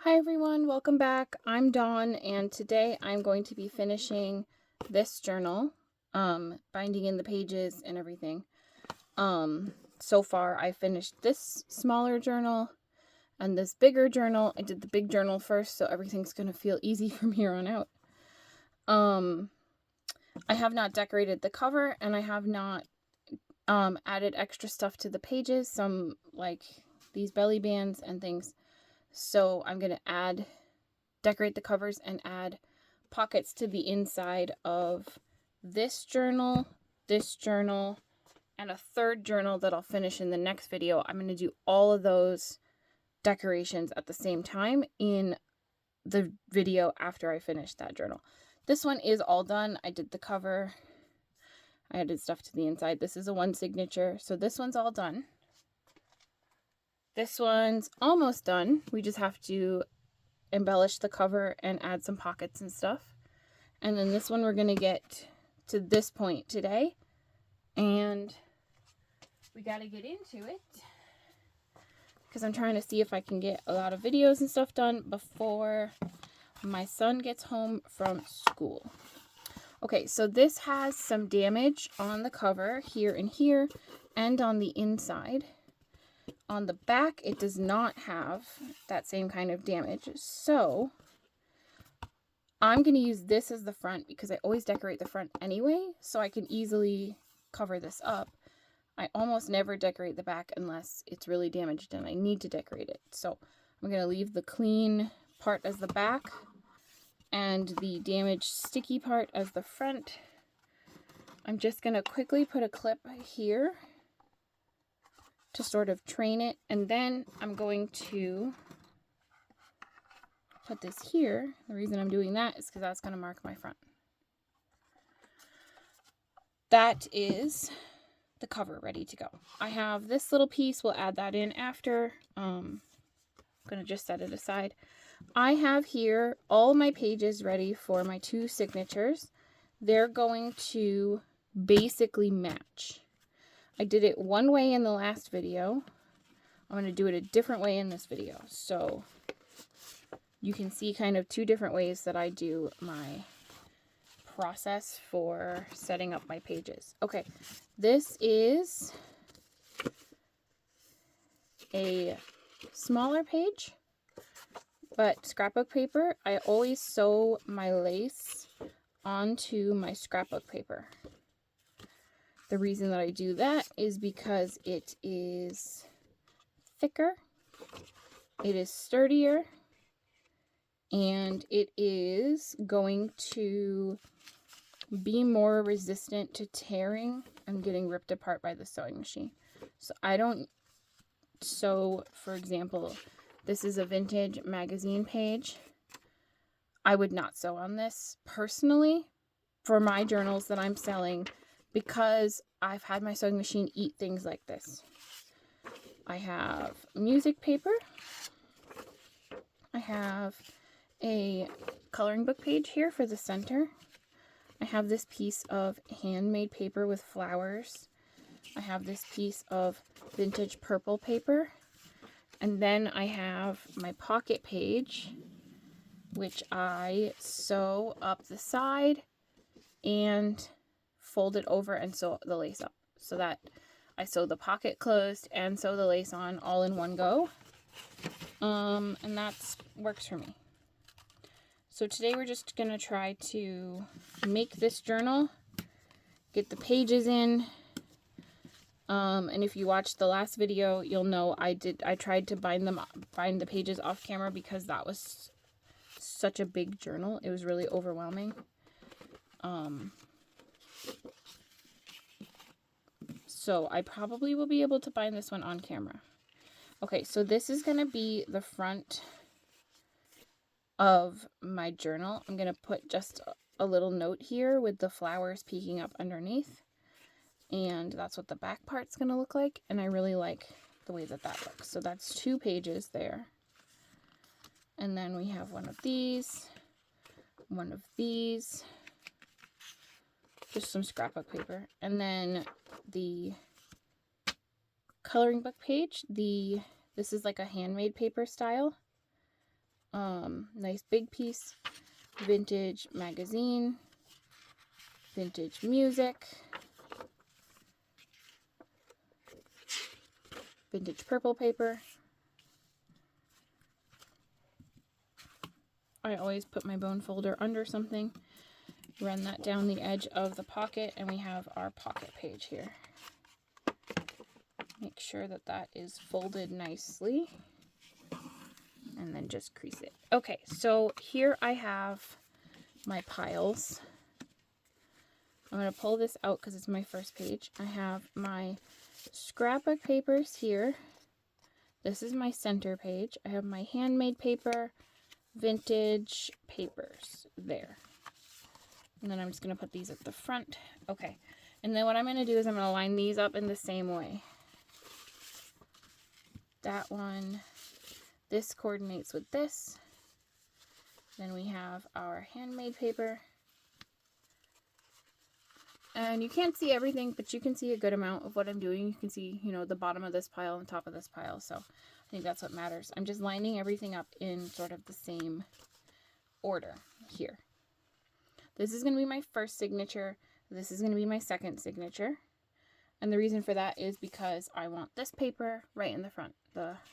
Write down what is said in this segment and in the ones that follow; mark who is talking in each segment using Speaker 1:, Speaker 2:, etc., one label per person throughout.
Speaker 1: Hi everyone, welcome back. I'm Dawn and today I'm going to be finishing this journal, binding in the pages and everything. So far I finished this smaller journal and this bigger journal. I did the big journal first, so everything's going to feel easy from here on out. I have not decorated the cover and I have not added extra stuff to the pages, some like these belly bands and things. So I'm going to decorate the covers and add pockets to the inside of this journal, and a third journal that I'll finish in the next video. I'm going to do all of those decorations at the same time in the video after I finish that journal. This one is all done. I did the cover. I added stuff to the inside. This is a one signature, so this one's all done. This one's almost done. We just have to embellish the cover and add some pockets and stuff. And then this one we're going to get to this point today. And we got to get into it because I'm trying to see if I can get a lot of videos and stuff done before my son gets home from school. Okay, so this has some damage on the cover here and here and on the inside. On the back, it does not have that same kind of damage. So I'm going to use this as the front because I always decorate the front anyway, so I can easily cover this up. I almost never decorate the back unless it's really damaged and I need to decorate it. So I'm going to leave the clean part as the back and the damaged sticky part as the front. I'm just going to quickly put a clip here to sort of train it, and then I'm going to put this here. The reason I'm doing that is because that's going to mark my front. That is the cover ready to go. I have this little piece. We'll add that in after. I'm going to just set it aside. I have here all my pages ready for my two signatures. They're going to basically match. I did it one way in the last video. I'm going to do it a different way in this video. So you can see kind of two different ways that I do my process for setting up my pages. Okay, this is a smaller page, but scrapbook paper. I always sew my lace onto my scrapbook paper. The reason that I do that is because it is thicker, it is sturdier, and it is going to be more resistant to tearing and getting ripped apart by the sewing machine. So I don't sew, for example, this is a vintage magazine page. I would not sew on this personally for my journals that I'm selling because I've had my sewing machine eat things like this. I have music paper. I have a coloring book page here for the center. I have this piece of handmade paper with flowers. I have this piece of vintage purple paper. And then I have my pocket page, which I sew up the side and fold it over and sew the lace up so that I sew the pocket closed and sew the lace on all in one go. And that works for me. So today we're just going to try to make this journal, get the pages in. And if you watched the last video, you'll know I tried to bind the pages off camera because that was such a big journal. It was really overwhelming. So I probably will be able to bind this one on camera. Okay, so this is going to be the front of my journal. I'm going to put just a little note here with the flowers peeking up underneath. And that's what the back part's going to look like. And I really like the way that that looks. So that's two pages there. And then we have one of these, just some scrapbook paper. And then the coloring book page, this is like a handmade paper style. nice big piece, vintage magazine, vintage music, vintage purple paper. I always put my bone folder under something, run that down the edge of the pocket, and we have our pocket page here. Make sure that that is folded nicely, and then just crease it. Okay, so here I have my piles. I'm going to pull this out because it's my first page. I have my scrapbook papers here. This is my center page. I have my handmade paper, vintage papers there. And then I'm just going to put these at the front. Okay. And then what I'm going to do is I'm going to line these up in the same way. That one, this coordinates with this. Then we have our handmade paper. And you can't see everything, but you can see a good amount of what I'm doing. You can see, you know, the bottom of this pile and the top of this pile. So I think that's what matters. I'm just lining everything up in sort of the same order here. This is going to be my first signature. This is going to be my second signature. And the reason for that is because I want this paper right in the front.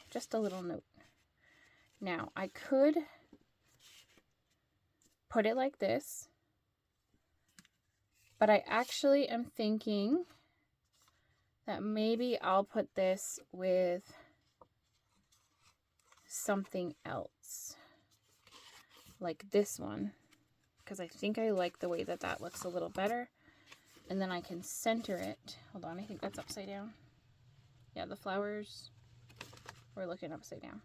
Speaker 1: Just a little note. Now, I could put it like this. But I actually am thinking that maybe I'll put this with something else. Like this one. Because I think I like the way that that looks a little better. And then I can center it. Hold on, I think that's upside down. Yeah, the flowers were looking upside down.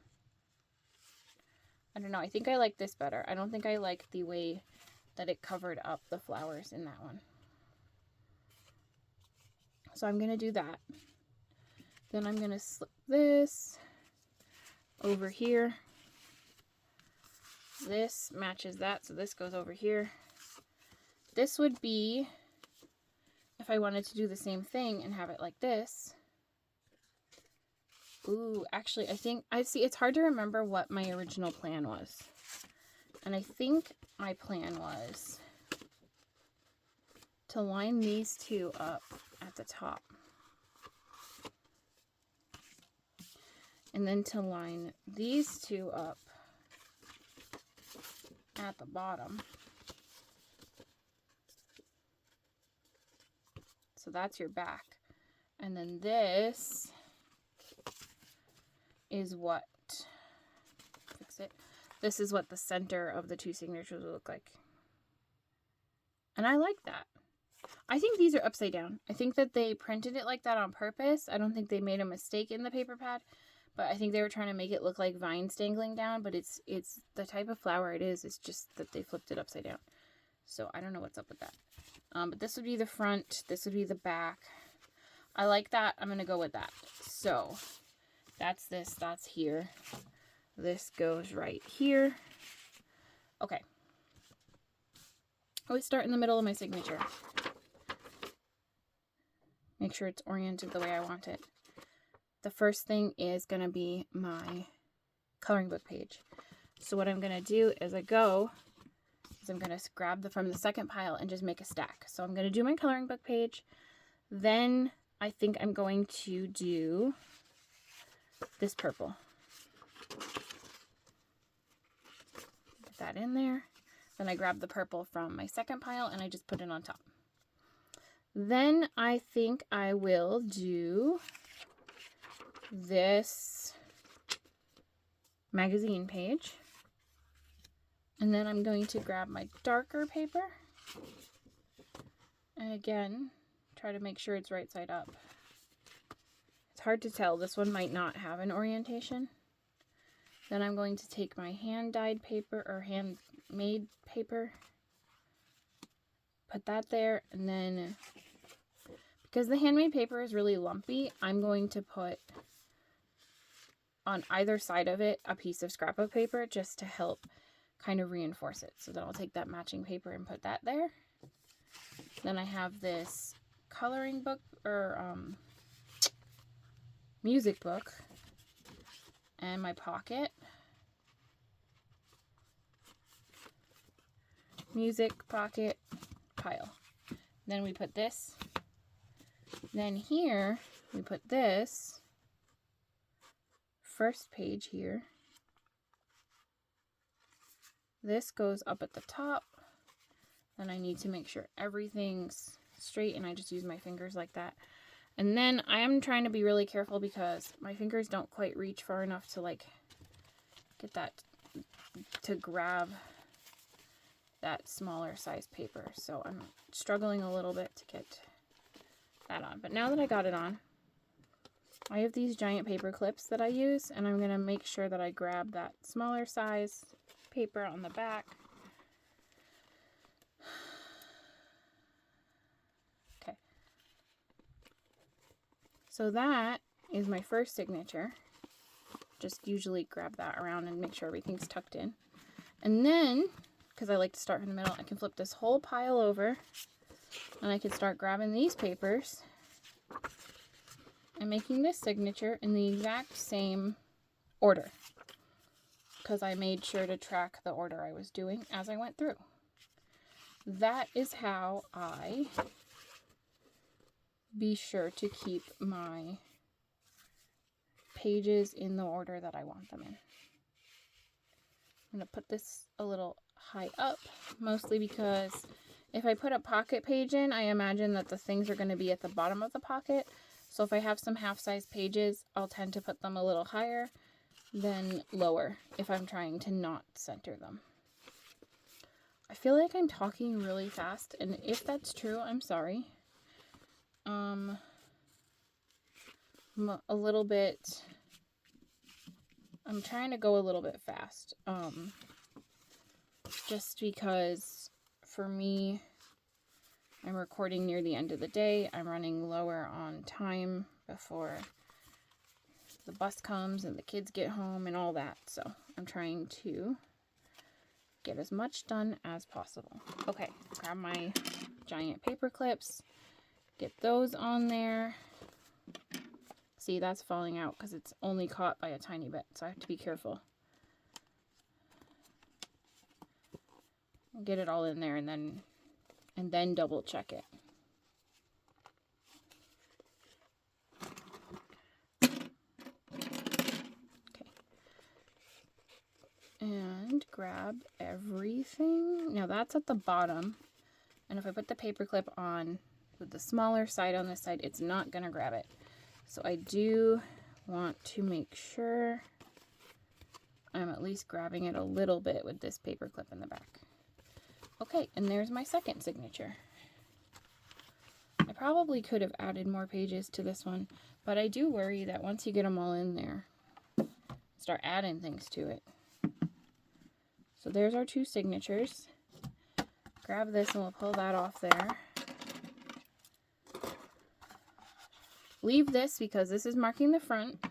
Speaker 1: I don't know, I think I like this better. I don't think I like the way that it covered up the flowers in that one. So I'm going to do that. Then I'm going to slip this over here. This matches that, so this goes over here. This would be, if I wanted to do the same thing and have it like this. Ooh, actually, I see, it's hard to remember what my original plan was. And I think my plan was to line these two up at the top. And then to line these two up at the bottom. So that's your back. And then this is what, fix it. This is what the center of the two signatures will look like. And I like that. I think these are upside down. I think that they printed it like that on purpose. I don't think they made a mistake in the paper pad, but I think they were trying to make it look like vines dangling down, but it's the type of flower it is. It's just that they flipped it upside down. So I don't know what's up with that. But this would be the front. This would be the back. I like that. I'm going to go with that. So that's this. That's here. This goes right here. Okay. I always start in the middle of my signature. Make sure it's oriented the way I want it. The first thing is going to be my coloring book page. So what I'm going to do as I go is I'm going to grab from the second pile and just make a stack. So I'm going to do my coloring book page. Then I think I'm going to do this purple. Get that in there. Then I grab the purple from my second pile and I just put it on top. Then I think I will do this magazine page. And then I'm going to grab my darker paper. And again, try to make sure it's right side up. It's hard to tell. This one might not have an orientation. Then I'm going to take my hand-dyed paper or handmade paper. Put that there, and then because the handmade paper is really lumpy, I'm going to put on either side of it a piece of scrapbook paper just to help kind of reinforce it. So then I'll take that matching paper and put that there. Then I have this coloring book or music book and my pocket. music, pocket, pile. Then we put this. Then here we put this first page here. This goes up at the top. Then I need to make sure everything's straight, and I just use my fingers like that. And then I am trying to be really careful because my fingers don't quite reach far enough to like get that to grab that smaller size paper. So I'm struggling a little bit to get that on. But now that I got it on, I have these giant paper clips that I use, and I'm going to make sure that I grab that smaller size paper on the back. Okay. So that is my first signature. Just usually grab that around and make sure everything's tucked in. And then, because I like to start from the middle, I can flip this whole pile over, and I can start grabbing these papers and making this signature in the exact same order, because I made sure to track the order I was doing as I went through. That is how I be sure to keep my pages in the order that I want them in. I'm going to put this a little high up, mostly because if I put a pocket page in, I imagine that the things are going to be at the bottom of the pocket. So if I have some half-size pages, I'll tend to put them a little higher than lower if I'm trying to not center them. I feel like I'm talking really fast, and if that's true, I'm sorry. I'm a little bit, I'm trying to go a little bit fast, just because for me, I'm recording near the end of the day. I'm running lower on time before the bus comes and the kids get home and all that. So I'm trying to get as much done as possible. Okay, grab my giant paper clips, get those on there. See, that's falling out because it's only caught by a tiny bit, so I have to be careful. Get it all in there and then double check it. Okay. And grab everything. Now that's at the bottom. And if I put the paper clip on with the smaller side on this side, it's not going to grab it. So I do want to make sure I'm at least grabbing it a little bit with this paper clip in the back. Okay, and there's my second signature. I probably could have added more pages to this one, but I do worry that once you get them all in there, start adding things to it. So there's our two signatures. Grab this and we'll pull that off there. Leave this because this is marking the front.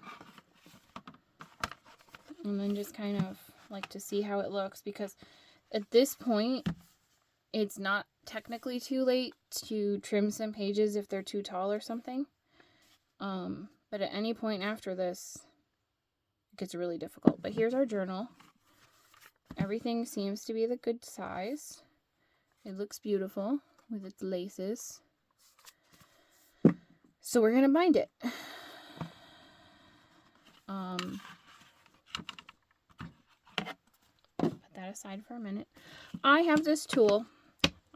Speaker 1: And then just kind of like to see how it looks, because at this point, it's not technically too late to trim some pages if they're too tall or something. But at any point after this, it gets really difficult. But here's our journal. Everything seems to be the good size. It looks beautiful with its laces. So we're going to bind it. Put that aside for a minute. I have this tool.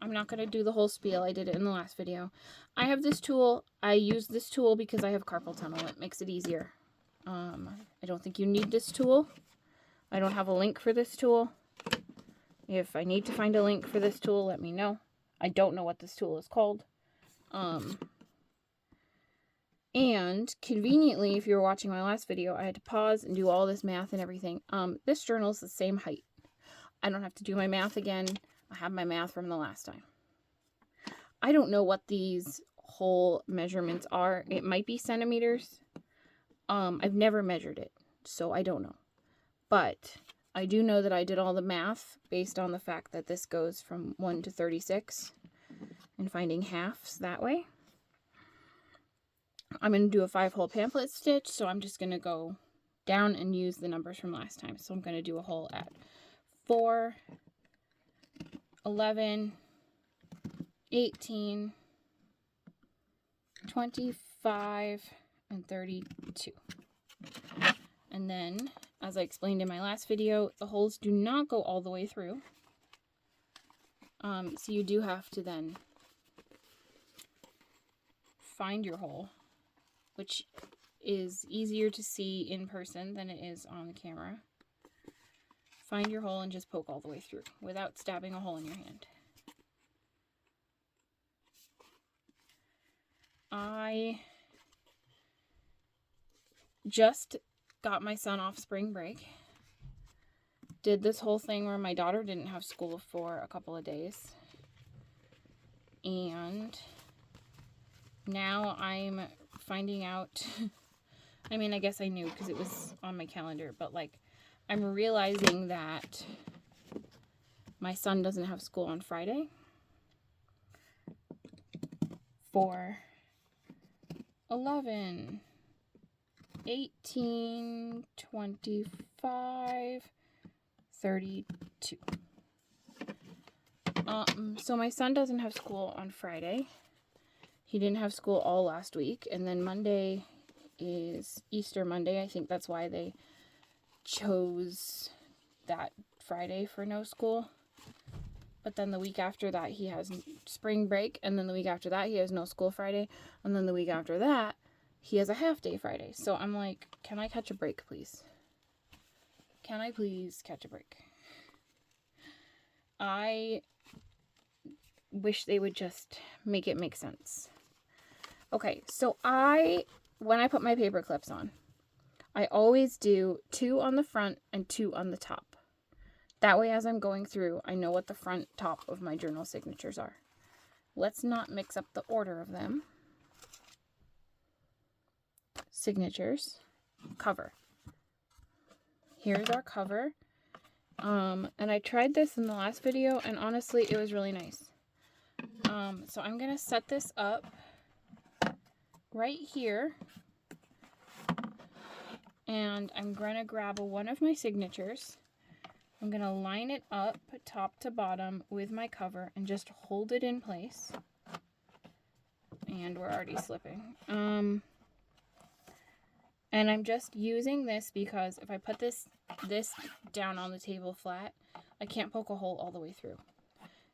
Speaker 1: I'm not going to do the whole spiel. I did it in the last video. I have this tool. I use this tool because I have carpal tunnel. It makes it easier. I don't think you need this tool. I don't have a link for this tool. If I need to find a link for this tool, let me know. I don't know what this tool is called. And conveniently, if you were watching my last video, I had to pause and do all this math and everything. This journal is the same height. I don't have to do my math again. I have my math from the last time. I don't know what these whole measurements are. It might be centimeters. I've never measured it, so I don't know. But I do know that I did all the math based on the fact that this goes from 1 to 36 and finding halves that way. I'm going to do a 5-hole pamphlet stitch, so I'm just going to go down and use the numbers from last time. So I'm going to do a hole at 4, 11, 18, 25, and 32. And then, as I explained in my last video, the holes do not go all the way through. So you do have to then find your hole, which is easier to see in person than it is on the camera. Find your hole and just poke all the way through without stabbing a hole in your hand. I just got my son off spring break. Did this whole thing where my daughter didn't have school for a couple of days. And now I'm finding out, I mean, I guess I knew because it was on my calendar, but like, I'm realizing that my son doesn't have school on Friday for 11, 18, 25, 32. So my son doesn't have school on Friday. He didn't have school all last week, and then Monday is Easter Monday. I think that's why they chose that Friday for no school. But then the week after that he has spring break, and then the week after that he has no school Friday, and then the week after that he has a half day Friday. So I'm like, can I catch a break, please? Can I please catch a break? I wish they would just make it make sense. Okay, so when I put my paper clips on, I always do 2 on the front and 2 on the top. That way, as I'm going through, I know what the front top of my journal signatures are. Let's not mix up the order of them. Signatures, cover. Here's our cover. And I tried this in the last video, and honestly, it was really nice. So I'm going to set this up right here. And I'm going to grab one of my signatures. I'm going to line it up top to bottom with my cover and just hold it in place. And we're already slipping. And I'm just using this because if I put this down on the table flat, I can't poke a hole all the way through.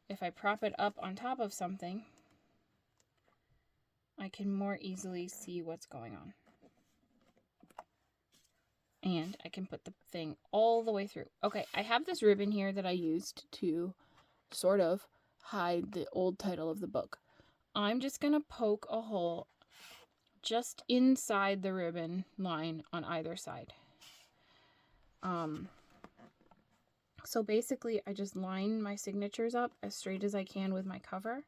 Speaker 1: If I prop it up on top of something, I can more easily see what's going on. And I can put the thing all the way through. Okay, I have this ribbon here that I used to sort of hide the old title of the book. I'm just going to poke a hole just inside the ribbon line on either side. So basically, I just line my signatures up as straight as I can with my cover.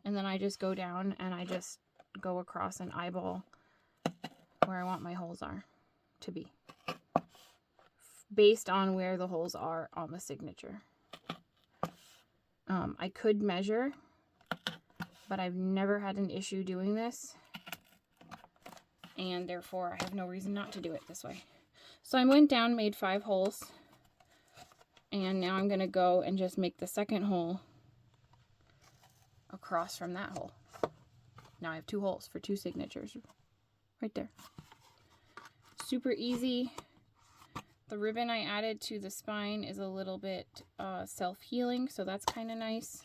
Speaker 1: And then I just go down and I just go across and eyeball where I want my holes are to be, based on where the holes are on the signature. I could measure, but I've never had an issue doing this, and therefore I have no reason not to do it this way. So I went down, made 5 holes, and now I'm going to go and just make the second hole across from that hole. Now I have 2 holes for 2 signatures right there. Super easy. The ribbon I added to the spine is a little bit self-healing, so that's kind of nice.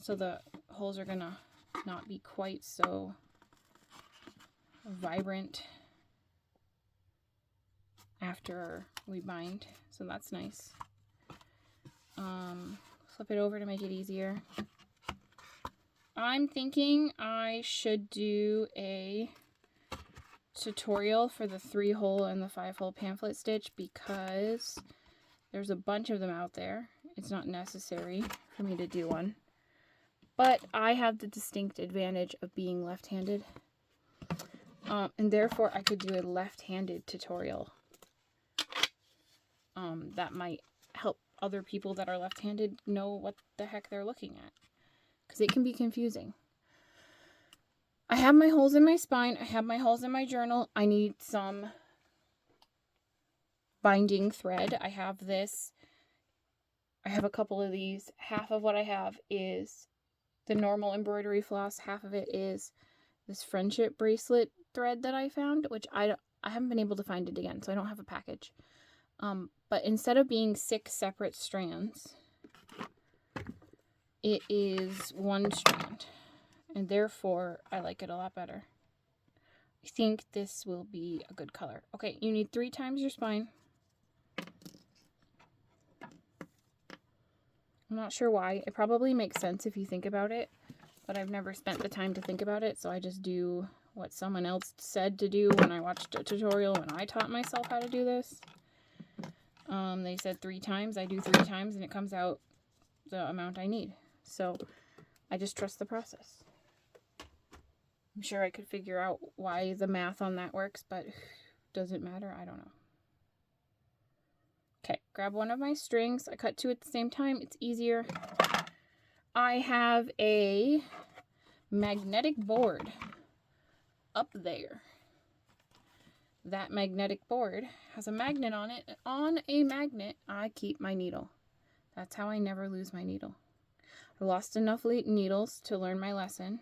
Speaker 1: So the holes are gonna not be quite so vibrant after we bind, so that's nice. Flip it over to make it easier. I'm thinking I should do a tutorial for the 3-hole and the 5-hole pamphlet stitch because there's a bunch of them out there. It's not necessary for me to do one, but I have the distinct advantage of being left-handed, and therefore I could do a left-handed tutorial that might help other people that are left-handed know what the heck they're looking at, because it can be confusing. I have my holes in my spine. I have my holes in my journal. I need some binding thread. I have I have a couple of these. Half of what I have is the normal embroidery floss. Half of it is this friendship bracelet thread that I found, which I haven't been able to find it again, so I don't have a package. But instead of being 6 separate strands, it is 1 strand, and therefore I like it a lot better. I think this will be a good color. Okay, you need 3 times your spine. I'm not sure why. It probably makes sense if you think about it, but I've never spent the time to think about it, so I just do what someone else said to do when I watched a tutorial when I taught myself how to do this. They said 3 times. I do 3 times and it comes out the amount I need. So I just trust the process. I'm sure I could figure out why the math on that works, but does it matter? I don't know. Okay, grab one of my strings. I cut 2 at the same time. It's easier. I have a magnetic board up there. That magnetic board has a magnet on it. And on a magnet, I keep my needle. That's how I never lose my needle. I lost enough needles to learn my lesson.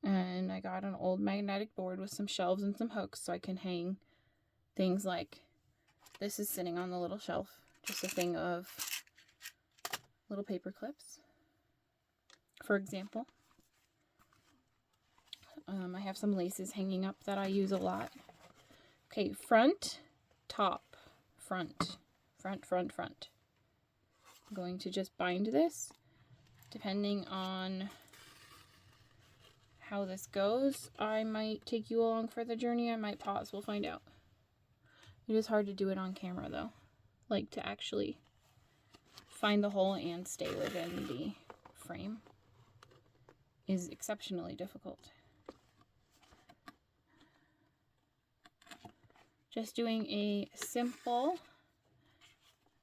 Speaker 1: And I got an old magnetic board with some shelves and some hooks so I can hang things like this is sitting on the little shelf. Just a thing of little paper clips, for example. I have some laces hanging up that I use a lot. Okay, front, top, front, front, front, front. I'm going to just bind this. Depending on how this goes, I might take you along for the journey. I might pause. We'll find out. It is hard to do it on camera, though. Like, to actually find the hole and stay within the frame is exceptionally difficult. Just doing a simple,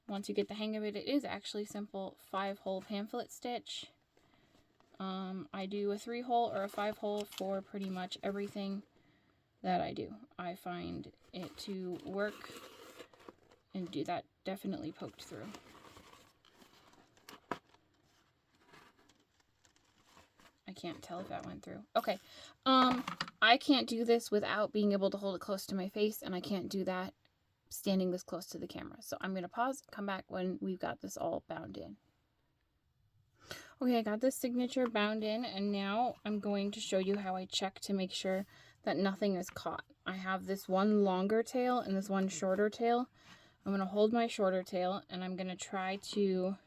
Speaker 1: once you get the hang of it, it is actually simple 5-hole pamphlet stitch. I do a 3-hole or a 5-hole for pretty much everything that I do. I find it to work, and do that definitely poked through. I can't tell if that went through. Okay. I can't do this without being able to hold it close to my face, and I can't do that standing this close to the camera. So I'm going to pause, come back when we've got this all bound in. Okay, I got this signature bound in, and now I'm going to show you how I check to make sure that nothing is caught. I have this one longer tail and this one shorter tail. I'm going to hold my shorter tail, and I'm going to try to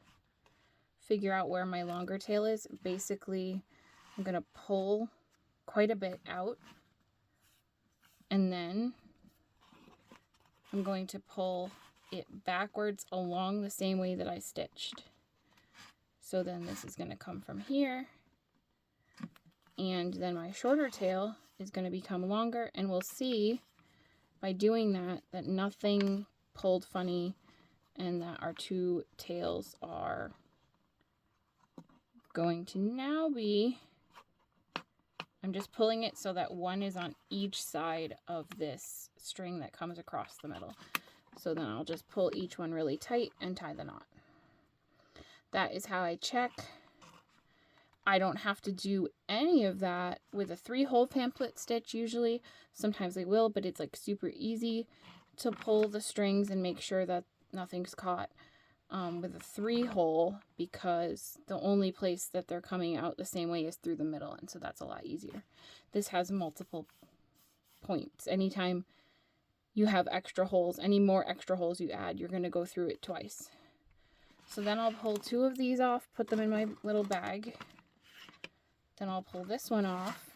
Speaker 1: figure out where my longer tail is. Basically, I'm going to pull quite a bit out, and then I'm going to pull it backwards along the same way that I stitched. So then this is going to come from here, and then my shorter tail is going to become longer, and we'll see by doing that that nothing pulled funny and that our 2 tails are going to now be, I'm just pulling it so that one is on each side of this string that comes across the middle. So then I'll just pull each one really tight and tie the knot. That is how I check. I don't have to do any of that with a 3-hole pamphlet stitch usually. Sometimes I will, but it's like super easy to pull the strings and make sure that nothing's caught with a 3-hole, because the only place that they're coming out the same way is through the middle, and so that's a lot easier. This has multiple points. Anytime you have extra holes, any more extra holes you add, you're going to go through it twice. So then I'll pull 2 of these off, put them in my little bag. Then I'll pull this one off,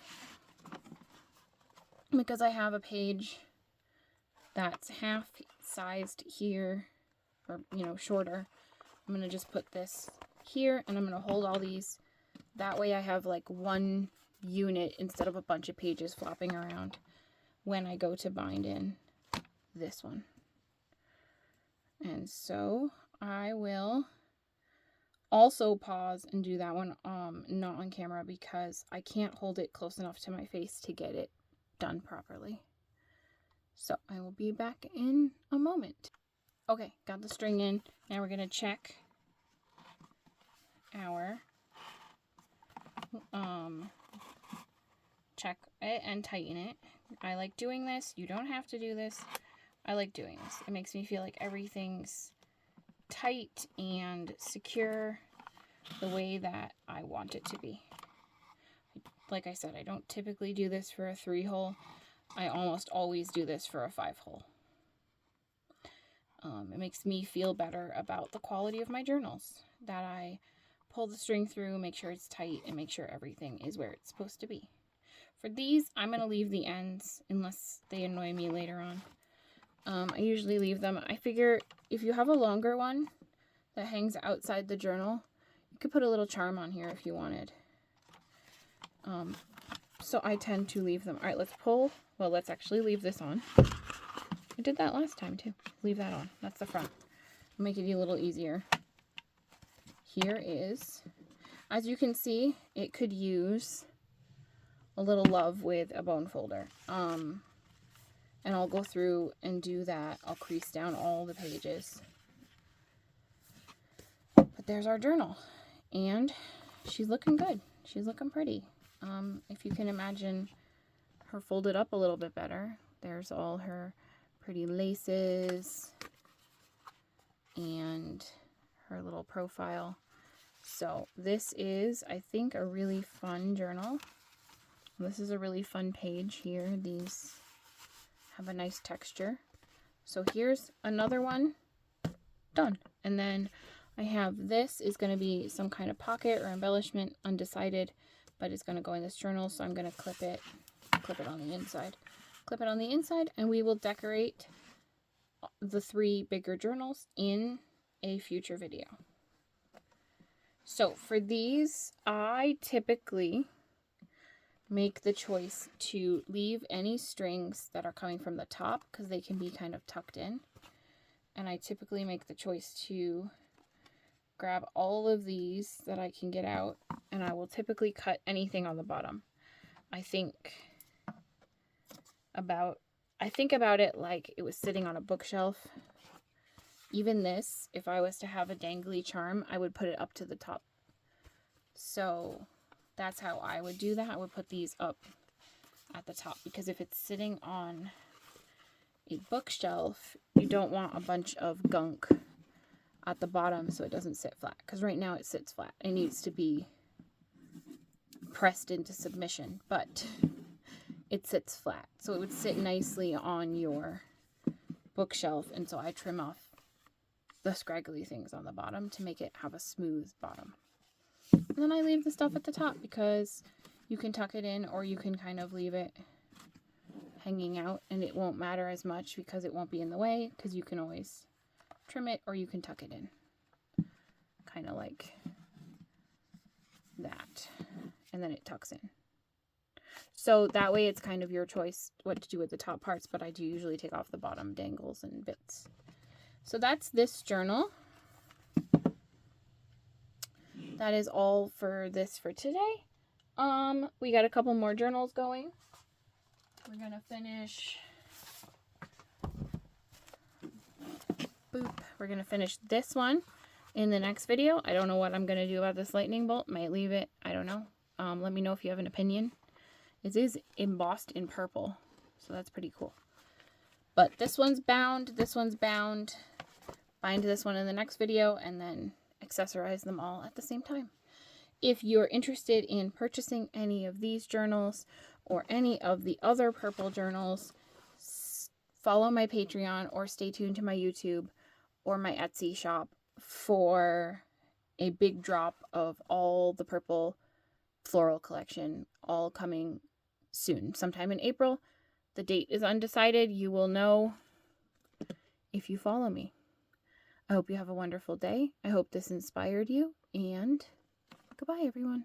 Speaker 1: because I have a page that's half sized here, or, you know, shorter. I'm going to just put this here, and I'm going to hold all these. That way I have like one unit instead of a bunch of pages flopping around when I go to bind in this one. And so I will also pause and do that one not on camera, because I can't hold it close enough to my face to get it done properly. So I will be back in a moment. Okay, got the string in. Now we're going to check our, check it and tighten it. I like doing this. You don't have to do this. I like doing this. It makes me feel like everything's tight and secure the way that I want it to be. Like I said, I don't typically do this for a 3-hole. I almost always do this for a 5-hole. It makes me feel better about the quality of my journals, that I pull the string through, make sure it's tight, and make sure everything is where it's supposed to be. For these, I'm going to leave the ends unless they annoy me later on. I usually leave them. I figure if you have a longer one that hangs outside the journal, you could put a little charm on here if you wanted. So I tend to leave them. All right, let's pull. Well, let's actually leave this on. I did that last time too. Leave that on. That's the front. Make it a little easier. Here is, as you can see, it could use a little love with a bone folder. And I'll go through and do that. I'll crease down all the pages. But there's our journal. And she's looking good. She's looking pretty. If you can imagine her folded up a little bit better, there's all her pretty laces and her little profile. So this is, I think, a really fun journal. This is a really fun page here. These have a nice texture. So here's another one done. And then I have this is going to be some kind of pocket or embellishment, undecided, but it's going to go in this journal. So I'm going to clip it on the inside. Clip it on the inside, and we will decorate the 3 bigger journals in a future video. So for these, I typically make the choice to leave any strings that are coming from the top because they can be kind of tucked in. And I typically make the choice to grab all of these that I can get out, and I will typically cut anything on the bottom. I think about it like it was sitting on a bookshelf. Even this, if I was to have a dangly charm, I would put it up to the top. So that's how I would do that. I would put these up at the top, because if it's sitting on a bookshelf, you don't want a bunch of gunk at the bottom so it doesn't sit flat. Because right now it sits flat. It needs to be pressed into submission, but it sits flat. So it would sit nicely on your bookshelf, and so I trim off the scraggly things on the bottom to make it have a smooth bottom. And then I leave the stuff at the top because you can tuck it in, or you can kind of leave it hanging out, and it won't matter as much because it won't be in the way, because you can always trim it or you can tuck it in. Kind of like that. And then it tucks in. So that way it's kind of your choice what to do with the top parts, but I do usually take off the bottom dangles and bits. So that's this journal. That is all for today. We got a couple more journals going. We're gonna finish. Boop. We're gonna finish this one in the next video. I don't know what I'm gonna do about this lightning bolt. Might leave it. I don't know. Let me know if you have an opinion. It is embossed in purple, so that's pretty cool. But this one's bound. This one's bound. Bind this one in the next video, and then accessorize them all at the same time. If you're interested in purchasing any of these journals or any of the other purple journals, follow my Patreon or stay tuned to my YouTube or my Etsy shop for a big drop of all the purple floral collection, all coming soon, sometime in April. The date is undecided. You will know if you follow me. I hope you have a wonderful day. I hope this inspired you, and goodbye, everyone.